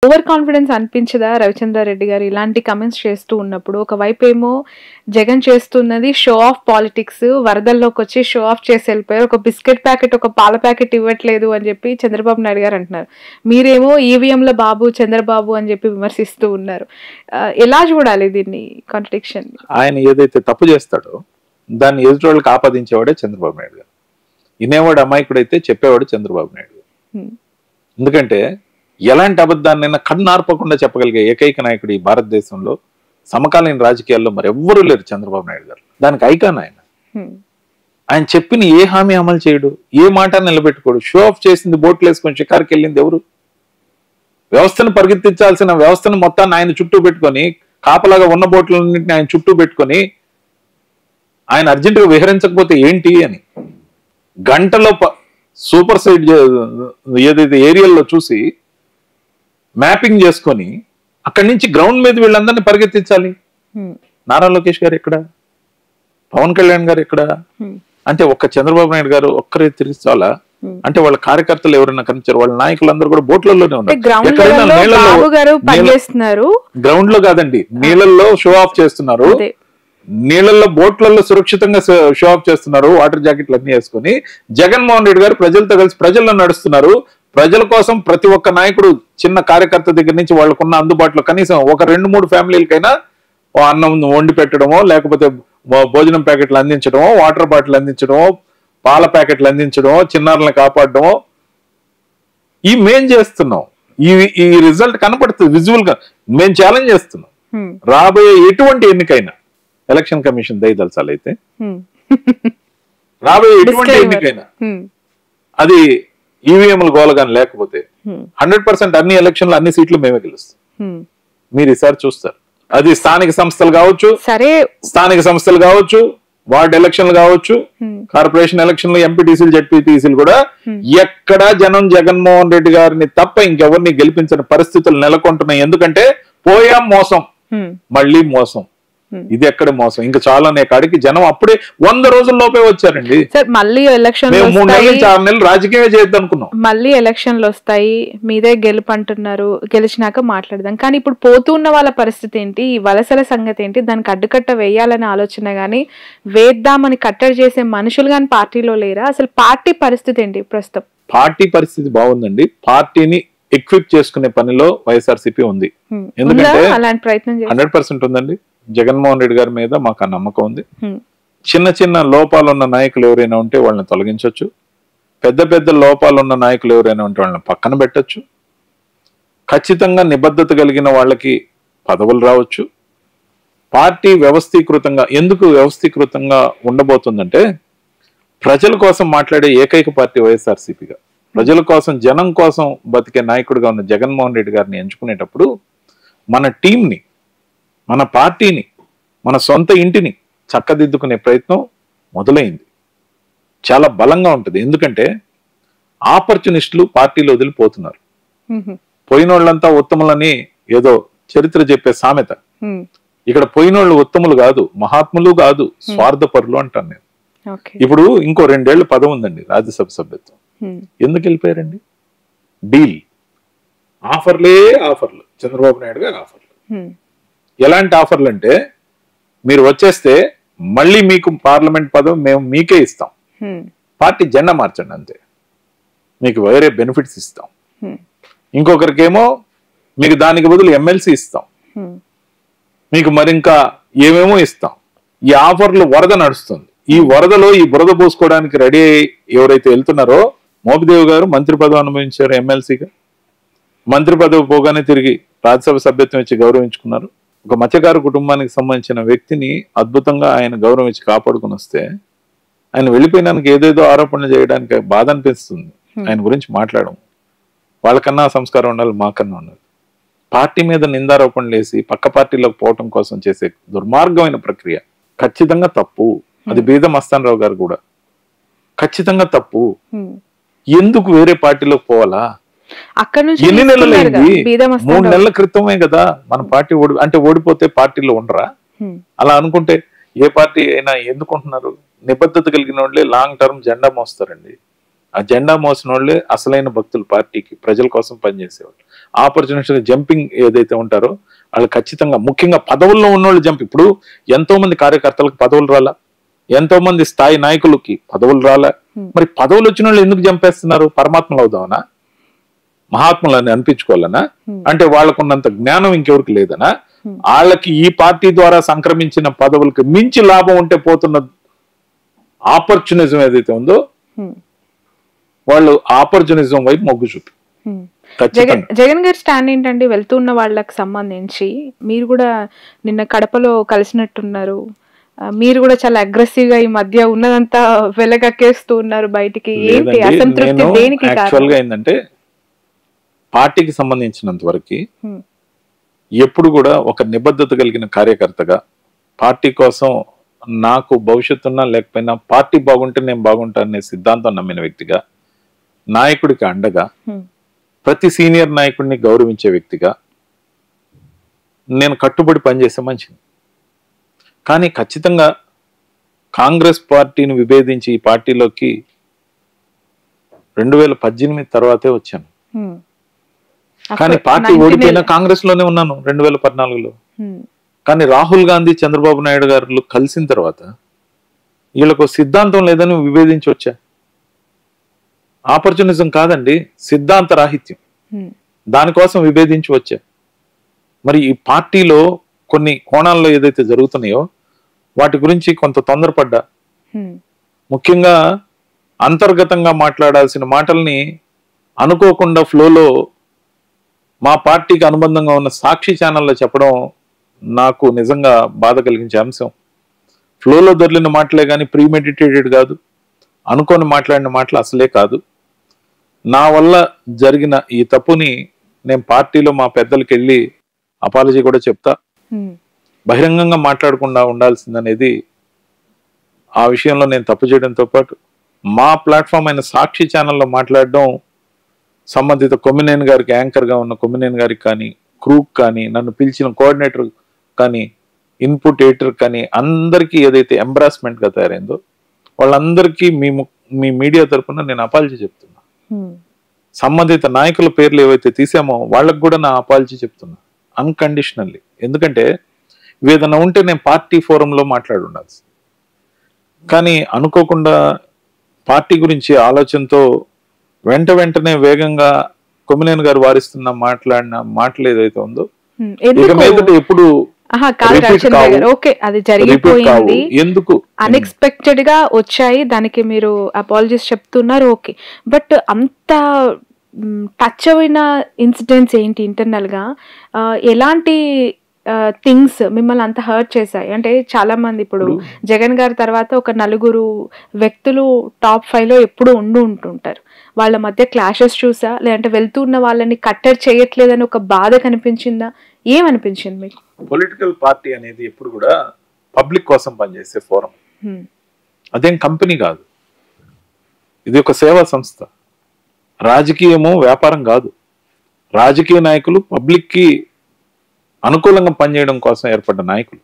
Over confidence అనిపించదా Ravichandra Reddy గారు ఇలాంటి comments చేస్తూ ఉన్నప్పుడు? ఒకవైపు ఏమో జగన్ చేస్తున్నది షో ఆఫ్ పాలిటిక్స్, వరదల్లోకి వచ్చి షో ఆఫ్ చేసి వెళ్ళిపోయారు, ఒక బిస్కెట్ ప్యాకెట్ ఒక పాల ప్యాకెట్ ఇవ్వట్లేదు అని చెప్పి చంద్రబాబు నాయుడు గారు అంటున్నారు. మీరేమో ఈవీఎంల బాబు చంద్రబాబు అని చెప్పి విమర్శిస్తూ ఉన్నారు. ఎలా చూడాలి దీన్ని కాంట్రడిక్షన్? ఆయన ఏదైతే తప్పు చేస్తాడో దాన్ని ఎదుటి వాళ్ళకి ఆపాదించేవాడే చంద్రబాబు నాయుడు గారు. వినేవాడు అమాయకుడైతే చెప్పేవాడు చంద్రబాబు నాయుడు గారు. ఎందుకంటే ఎలాంటి అబద్ధాన్నైనా కన్నార్పకుండా చెప్పగలిగే ఏకైక నాయకుడు ఈ భారతదేశంలో సమకాలీన రాజకీయాల్లో మరి ఎవ్వరూ లేరు చంద్రబాబు నాయుడు గారు. దానికి ఐకాన్ ఆయన. ఆయన చెప్పిన ఏ హామీ అమలు చేయడు, ఏ మాట నిలబెట్టుకోడు. షో ఆఫ్ చేసింది, బోట్లు వేసుకొని షికారుకి వెళ్ళింది ఎవరు? వ్యవస్థను పరిగెత్తించాల్సిన వ్యవస్థను మొత్తాన్ని ఆయన చుట్టూ పెట్టుకొని, కాపలాగా ఉన్న బోట్లన్నింటినీ ఆయన చుట్టూ పెట్టుకొని ఆయన అర్జెంటుగా విహరించకపోతే ఏంటి అని గంటలో సూపర్ సైడ్ ఏదైతే ఏరియాల్లో చూసి మ్యాపింగ్ చేసుకొని అక్కడి నుంచి గ్రౌండ్ మీద వీళ్ళందరినీ పరిగెత్తించాలి. నారా లోకేష్ గారు ఎక్కడ, పవన్ కళ్యాణ్ గారు ఎక్కడ? అంటే ఒక్క చంద్రబాబు నాయుడు గారు ఒక్కరే తిరిగి చాలా అంటే వాళ్ళ కార్యకర్తలు ఎవరైనా కనిపించారు? వాళ్ళ నాయకులందరూ కూడా బోట్లలోనే ఉన్నారు. గ్రౌండ్ లో కాదండి, నీళ్ళల్లో షో ఆఫ్ చేస్తున్నారు. నీళ్ళల్లో బోట్లలో సురక్షితంగా షో ఆఫ్ చేస్తున్నారు, వాటర్ జాకెట్లు అన్ని వేసుకుని. జగన్మోహన్ రెడ్డి గారు ప్రజలతో కలిసి ప్రజల్లో నడుస్తున్నారు. ప్రజల కోసం ప్రతి ఒక్క నాయకుడు చిన్న కార్యకర్త దగ్గర నుంచి వాళ్ళకున్న అందుబాటులో కనీసం ఒక 2-3 ఫ్యామిలీలకైనా అన్నం వండి పెట్టడమో, లేకపోతే భోజనం ప్యాకెట్లు అందించడమో, వాటర్ బాటిల్ అందించడమో, పాల ప్యాకెట్లు అందించడమో, చిన్నారులను కాపాడడమో ఈ మేం చేస్తున్నాం. ఈ రిజల్ట్ కనపడుతుంది విజువల్ గా. మేము ఛాలెంజ్ చేస్తున్నాం. రాబోయే ఎటువంటి ఎన్నికైనా ఎలక్షన్ కమిషన్ దయదలసాలి అయితే రాబోయే ఎటువంటి ఎన్నికైనా అది ఈవీఎంలు గోలగాని లేకపోతే 100% అన్ని ఎలక్షన్లు అన్ని సీట్లు మేమే గెలుస్తాం. మీరు ఈసారి చూస్తారు. అది స్థానిక సంస్థలు కావచ్చు, వార్డ్ ఎలక్షన్లు కావచ్చు, కార్పొరేషన్ ఎలక్షన్లు, ఎంపీటీసీలు, జెడ్పీటీసీలు కూడా ఎక్కడా జనం జగన్మోహన్ రెడ్డి గారిని తప్ప ఇంకెవరిని గెలిపించిన పరిస్థితులు నెలకొంటున్నాయి. ఎందుకంటే పోయాం మోసం, మళ్ళీ మోసం. ఇది ఎక్కడ మోసం? ఇంకా చాలా కాడికి జనం అప్పుడే 100 రోజుల్లోపే వచ్చారండి. మళ్ళీ ఎలక్షన్ 3 నెలల నుంచి 6 నెలలు రాజకీయమే చేద్దాం అనుకున్నాం. మళ్ళీ ఎలక్షన్లు వస్తాయి, మీదే గెలుపు అంటున్నారు, గెలిచినాక మాట్లాడదాం. కానీ ఇప్పుడు పోతున్న వాళ్ళ పరిస్థితి ఏంటి, ఈ వలసల సంగతి ఏంటి? దానికి అడ్డుకట్ట వేయాలనే ఆలోచన గానీ, వేద్దామని కట్టడి చేసే మనుషులు గాని పార్టీలో లేరా? అసలు పార్టీ పరిస్థితి ఏంటి ప్రస్తుతం? పార్టీ పరిస్థితి బాగుందండి. పార్టీని ఎక్విప్ చేసుకునే పనిలో వైఎస్ఆర్సీపీ ఉంది. ఎందుకంటే అలాంటి ప్రయత్నం 100% ఉందండి. జగన్మోహన్ రెడ్డి గారి మీద మాకు ఆ నమ్మకం ఉంది. చిన్న చిన్న లోపాలు ఉన్న నాయకులు ఎవరైనా ఉంటే వాళ్ళని తొలగించవచ్చు. పెద్ద పెద్ద లోపాలు ఉన్న నాయకులు ఎవరైనా ఉంటే వాళ్ళని పక్కన పెట్టచ్చు. ఖచ్చితంగా నిబద్ధత కలిగిన వాళ్ళకి పదవులు రావచ్చు. పార్టీ వ్యవస్థీకృతంగా ఎందుకు వ్యవస్థీకృతంగా ఉండబోతుందంటే, ప్రజల కోసం మాట్లాడే ఏకైక పార్టీ వైఎస్ఆర్సీపీగా, ప్రజల కోసం జనం కోసం బతికే నాయకుడిగా ఉన్న జగన్మోహన్ రెడ్డి గారిని ఎంచుకునేటప్పుడు మన టీంని, మన పార్టీని, మన సొంత ఇంటిని చక్కదిద్దుకునే ప్రయత్నం మొదలైంది. చాలా బలంగా ఉంటుంది. ఎందుకంటే ఆపర్చునిస్టులు పార్టీలో వదిలిపోతున్నారు. పోయిన వాళ్ళంతా ఉత్తములని ఏదో చరిత్ర చెప్పే సామెత. ఇక్కడ పోయినోళ్ళు ఉత్తములు కాదు, మహాత్ములు కాదు, స్వార్థపరులు అంటాను నేను. ఇప్పుడు ఇంకో 2 ఏళ్ల పదవి ఉందండి రాజ్యసభ సభ్యత్వం. ఎందుకు వెళ్ళిపోయారండి? డీల్, ఆఫర్లు. చంద్రబాబు నాయుడు గారు ఆఫర్లు. ఎలాంటి ఆఫర్లు అంటే, మీరు వచ్చేస్తే మళ్ళీ మీకు పార్లమెంట్ పదవి మేము మీకే ఇస్తాం, పార్టీ జెండా మార్చండి అంతే, మీకు వేరే బెనిఫిట్స్ ఇస్తాం. ఇంకొకరికేమో మీకు దానికి బదులు ఎమ్మెల్సీ ఇస్తాం, మీకు మరింకా ఏమేమో ఇస్తాం. ఈ ఆఫర్లు వరద నడుస్తుంది. ఈ వరదలో ఈ బురద పోసుకోవడానికి రెడీ ఎవరైతే వెళ్తున్నారో, మోపిదేవి గారు మంత్రి పదవి అనుభవించారు ఎమ్మెల్సీగా. మంత్రి పదవి పోగానే తిరిగి రాజ్యసభ సభ్యత్వం ఇచ్చి గౌరవించుకున్నారు. ఒక మత్స్యకారు కుటుంబానికి సంబంధించిన వ్యక్తిని అద్భుతంగా ఆయన గౌరవం ఇచ్చి కాపాడుకుని వస్తే, ఆయన వెళ్ళిపోయినానికి ఏదేదో ఆరోపణలు చేయడానికి బాధ అనిపిస్తుంది. ఆయన గురించి మాట్లాడడం, వాళ్ళకన్నా సంస్కారం ఉండాలి, మాకన్నా ఉండాలి. పార్టీ మీద నిందారోపణలు వేసి పక్క పార్టీలోకి పోవటం కోసం చేసే దుర్మార్గమైన ప్రక్రియ ఖచ్చితంగా తప్పు. అది బీద మస్తాన్ రావు గారు కూడా ఖచ్చితంగా తప్పు. ఎందుకు వేరే పార్టీలోకి పోవాలా? ఎన్ని నెలలైంది? 3 నెలల క్రితమే కదా మన పార్టీ ఓడిపోతే పార్టీలో ఉండరా? అలా అనుకుంటే ఏ పార్టీ అయినా ఎందుకుంటున్నారు? నిబద్ధత కలిగిన వాళ్ళే లాంగ్ టర్మ్ జెండా మోస్తారండి. ఆ జెండా మోసిన వాళ్ళే అసలైన భక్తులు పార్టీకి, ప్రజల కోసం పనిచేసేవాళ్ళు. ఆపర్చునిటీ జంపింగ్ ఏదైతే ఉంటారో వాళ్ళు ఖచ్చితంగా, ముఖ్యంగా పదవుల్లో ఉన్నోళ్ళు జంప్. ఇప్పుడు ఎంతో మంది కార్యకర్తలకు పదవులు రాలా, ఎంతో మంది స్థాయి నాయకులకి పదవులు రాలా. మరి పదవులు వచ్చిన వాళ్ళు ఎందుకు చంపేస్తున్నారు? పరమాత్మలు అవుదామనా, మహాత్ములని అనిపించుకోవాలనా, అంటే వాళ్ళకున్నంత జ్ఞానం ఇంకెవరికి లేదనా, వాళ్ళకి ఈ పార్టీ ద్వారా సంక్రమించిన పదవులకి మించి లాభం ఉంటే పోతున్న ఆపర్చునిజం ఏదైతే ఉందో వాళ్ళు ఆపర్చునిజం వైపు మొగ్గు చూపి. జగన్ గారి స్టాండ్ ఏంటండి వెళ్తున్న వాళ్ళకి సంబంధించి? మీరు కూడా నిన్న కడపలో కలిసినట్టున్నారు, మీరు కూడా చాలా అగ్రెసివ్ గా ఈ మధ్య ఉన్నదంతా వెలగక్కేస్తూ ఉన్నారు బయటికి. ఏంటి అసంతృప్తి? దేనికి? యాక్చువల్ గా ఏంటంటే పార్టీకి సంబంధించినంత వరకు ఎప్పుడు కూడా ఒక నిబద్ధత కలిగిన కార్యకర్తగా, పార్టీ కోసం నాకు భవిష్యత్తున్నా లేకపోయినా పార్టీ బాగుంటే నేను బాగుంటా అనే సిద్ధాంతం నమ్మిన వ్యక్తిగా, నాయకుడికి అండగా, ప్రతి సీనియర్ నాయకుడిని గౌరవించే వ్యక్తిగా నేను కట్టుబడి పనిచేసే మనిషిని. కానీ ఖచ్చితంగా కాంగ్రెస్ పార్టీని విభేదించి ఈ పార్టీలోకి 2018 తర్వాతే వచ్చాను. కానీ పార్టీ ఓడిపోయినా కాంగ్రెస్ లోనే ఉన్నాను 2014లో. కానీ రాహుల్ గాంధీ, చంద్రబాబు నాయుడు గారు కలిసిన తర్వాత వీళ్ళకు సిద్ధాంతం లేదని విభేదించి వచ్చా. ఆపర్చునిజం కాదండి, సిద్ధాంత రాహిత్యం. దానికోసం విభేదించి వచ్చా. మరి ఈ పార్టీలో కొన్ని కోణాల్లో ఏదైతే జరుగుతున్నాయో వాటి గురించి కొంత తొందరపడ్డా. ముఖ్యంగా అంతర్గతంగా మాట్లాడాల్సిన మాటల్ని అనుకోకుండా ఫ్లోలో మా పార్టీకి అనుబంధంగా ఉన్న సాక్షి ఛానల్లో చెప్పడం నాకు నిజంగా బాధ కలిగించే అంశం. ఫ్లోలో దొరికిన మాటలే కానీ ప్రీమెడిటేటెడ్ కాదు, అనుకోని మాట్లాడిన మాటలు అసలే కాదు. నా వల్ల జరిగిన ఈ తప్పుని నేను పార్టీలో మా పెద్దలకి వెళ్ళి అపాలజీ కూడా చెప్తా. బహిరంగంగా మాట్లాడకుండా ఉండాల్సిందనేది, ఆ విషయంలో నేను తప్పు చేయడంతో పాటు మా ప్లాట్ఫామ్ అయిన సాక్షి ఛానల్లో మాట్లాడడం సంబంధిత కొమ్మినేని గారికి, యాంకర్ గా ఉన్న కొమ్మినేని గారికి కానీ, క్రూక్ కానీ, నన్ను పిలిచిన కోఆర్డినేటర్ కానీ, ఇన్పుట్ ఎడిటర్ కానీ అందరికీ ఏదైతే ఎంబ్రాస్మెంట్ గా తయారైందో వాళ్ళందరికీ మీ మీడియా తరఫున నేను అపాలజీ చెప్తున్నా. సంబంధిత నాయకుల పేర్లు ఏవైతే తీసామో వాళ్ళకు కూడా నా అపాలజీ చెప్తున్నా అన్కండిషనల్లీ. ఎందుకంటే ఏదైనా ఉంటే నేను పార్టీ ఫోరంలో మాట్లాడి ఉండాల్సి. కానీ అనుకోకుండా పార్టీ గురించి ఆలోచనతో వెంటనే వేగంగా కొమ్మినేని గారు వారిస్తున్న మాట్లాడిన మాటలు ఏదైతే ఉందో ఇక మీదట ఎప్పుడు ఎందుకు అన్ఎక్స్పెక్టెడ్ గా వచ్చాయి, దానికి మీరు అపాలజీస్ చెప్తున్నారు. ఓకే, బట్ అంత టచ్ అయిన ఇన్సిడెంట్స్ ఏంటి ఇంటర్నల్ గా? ఎలాంటి థింగ్స్ మిమ్మల్ని అంత హర్ట్ చేశాయి? అంటే చాలా మంది ఇప్పుడు జగన్ గారి తర్వాత ఒక 4 వ్యక్తులు టాప్ 5 లో ఎప్పుడు ఉంటుంటారు. వాళ్ళ మధ్య క్లాషెస్ చూసా, లేదంటే వెళ్తున్న వాళ్ళని కట్టడి చేయట్లేదని ఒక బాధ కనిపించిందా? ఏమనిపించింది మీకు? పొలిటికల్ పార్టీ అనేది ఎప్పుడు కూడా పబ్లిక్ కోసం పనిచేసే ఫోరం, అదేం కంపెనీ కాదు. ఇది ఒక సేవా సంస్థ. రాజకీయము వ్యాపారం కాదు. రాజకీయ నాయకులు పబ్లిక్ కి అనుకూలంగా పనిచేయడం కోసం ఏర్పడ్డ నాయకులు.